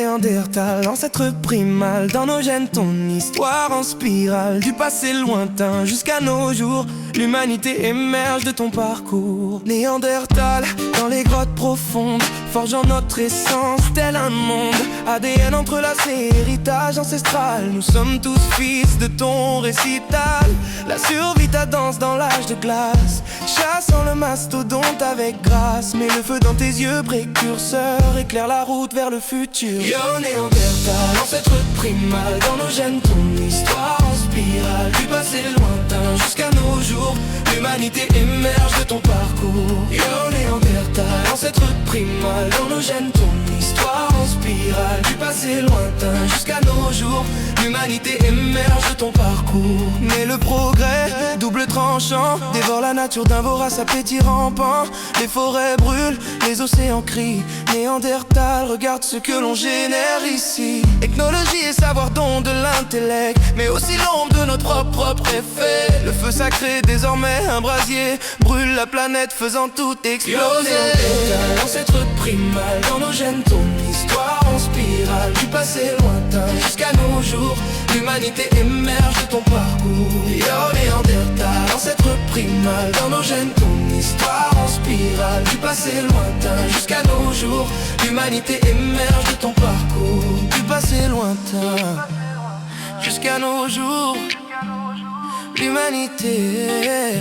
Néandertal, ancêtre primal, dans nos gènes ton histoire en spirale. Du passé lointain jusqu'à nos jours, l'humanité émerge de ton parcours. Néandertal, dans les grottes profondes, forgeant notre essence tel un monde. ADN entrelacé, héritage ancestral, nous sommes tous fils de ton récital. La survie ta danse dans l'âge de glace, chassant le mastodonte avec grâce. Mets le feu dans tes yeux précurseurs, éclaire la route vers le futur. Yo Néandertal, ancêtre primal, dans nos gènes ton histoire en spirale. Du passé lointain jusqu'à nos jours, l'humanité émerge de ton parcours. Yo Néandertal, ancêtre primal, dans nos gènes ton histoire en spirale. Du passé lointain jusqu'à nos jours, l'humanité émerge de ton parcours. Mais le progrès, double tranchant, dévore la nature d'un vorace appétit rampant. Les forêts brûlent, les océans crient. Néandertal, regarde ce que l'on génère ici. Technologie et savoir don de l'intellect, mais aussi l'ombre de notre propre effet. Le feu sacré, désormais un brasier, brûle la planète faisant tout exploser. Néandertal, ancêtre primal, dans nos gènes ton histoire en spirale. Du passé lointain jusqu'à nos jours, l'humanité émerge de ton parcours. Yo Néandertal, ancêtre primal, dans nos gènes ton histoire en spirale. Du passé lointain jusqu'à nos jours, l'humanité émerge de ton parcours. Du passé lointain jusqu'à nos jours, l'humanité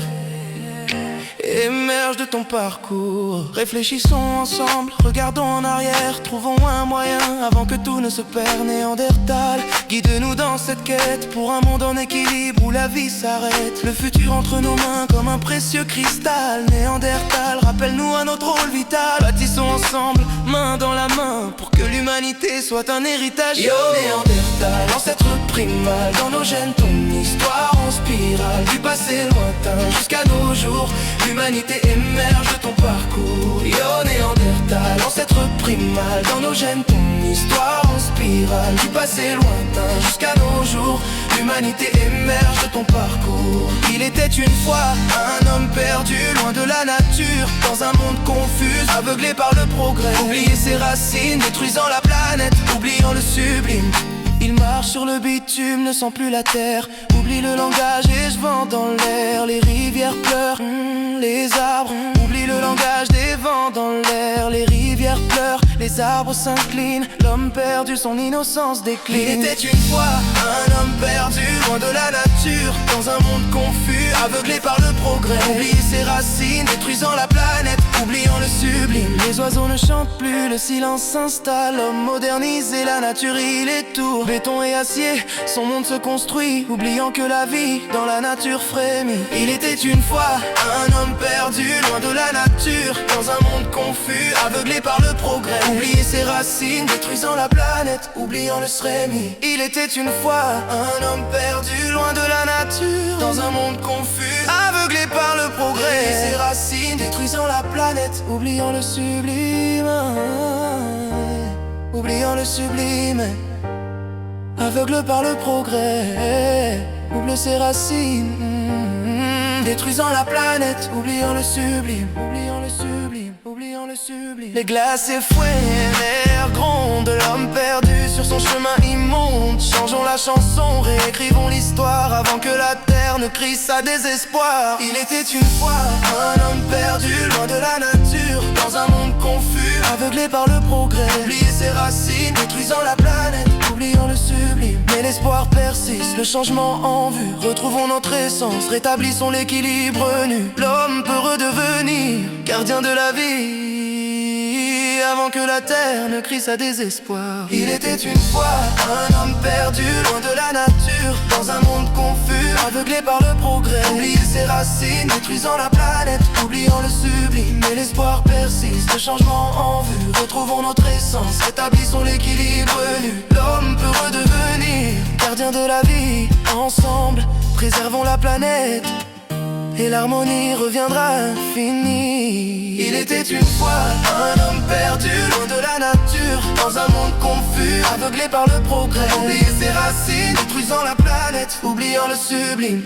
émerge de ton parcours. Réfléchissons ensemble, regardons en arrière, trouvons un moyen avant que tout ne se perde. Néandertal, guide-nous dans cette quête pour un monde en équilibre où la vie s'arrête. Le futur entre nos mains comme un précieux cristal. Néandertal, rappelle-nous à notre rôle vital. Bâtissons ensemble, main dans la main, pour que l'humanité soit un héritage. Yo Néandertal, ancêtre primal, dans nos gènes ton histoire en spirale. Du passé lointain jusqu'à nos jours, l'humanité émerge de ton parcours. Yo Néandertal, ancêtre primal, dans nos gènes ton histoire en spirale. Du passé lointain jusqu'à nos jours, l'humanité émerge de ton parcours. Il était une fois un homme perdu, loin de la nature, dans un monde confus, aveuglé par le progrès. Oublier ses racines, détruisant la planète, oubliant le sublime. Il marche sur le bitume, ne sent plus la terre. Oublie le langage et je vends dans l'air. Les rivières pleurent, les arbres. Oublie le langage des vents dans l'air. Les rivières pleurent, les arbres s'inclinent. L'homme perdu, son innocence décline. Il était une fois un homme perdu, loin de la nature, dans un monde confus, aveuglé par le progrès. Oublier ses racines, détruisant la planète, oubliant le sublime. Les oiseaux ne chantent plus, le silence s'installe. L'homme modernise et la nature il est tout. Béton et acier, son monde se construit, oubliant que la vie dans la nature frémit. Il était une fois un homme perdu, loin de la nature, dans un monde confus, aveuglé par le progrès. Oublier ses racines, détruisant la planète, oubliant le srémi. Il était une fois un homme perdu, loin de la nature, dans un monde confus, aveuglé par le progrès. Oublier ses racines, détruisant la planète, oubliant le sublime. Oubliant le sublime, aveugle par le progrès, oublie ses racines, détruisant la planète, oubliant le sublime, oubliant le sublime, oubliant le sublime. Les glaces et fouets, l'air gronde, l'homme perdu sur son chemin immonde. Changeons la chanson, réécrivons l'histoire avant que la terre ne crie sa désespoir. Il était une fois un homme perdu, loin de la nature, dans un monde confus, aveuglé par le progrès. Oublier ses racines, détruisant la planète, oubliant le sublime. Mais l'espoir persiste, le changement en vue. Retrouvons notre essence, rétablissons l'équilibre nu. L'homme peut redevenir gardien de la vie avant que la terre ne crie sa désespoir. Il était une fois un homme perdu, loin de la nature, dans un monde confus, aveuglé par le progrès. Oublier ses racines, détruisant la planète, oubliant le sublime. Mais l'espoir persiste, le changement en vue. Retrouvons notre essence, rétablissons l'équilibre nu. L'homme peut redevenir gardien de la vie. Ensemble, préservons la planète et l'harmonie reviendra infinie. Il était une fois un homme perdu, loin de la nature, dans un monde confus, aveuglé par le progrès. Oublier ses racines, détruisant la planète, oubliant le sublime.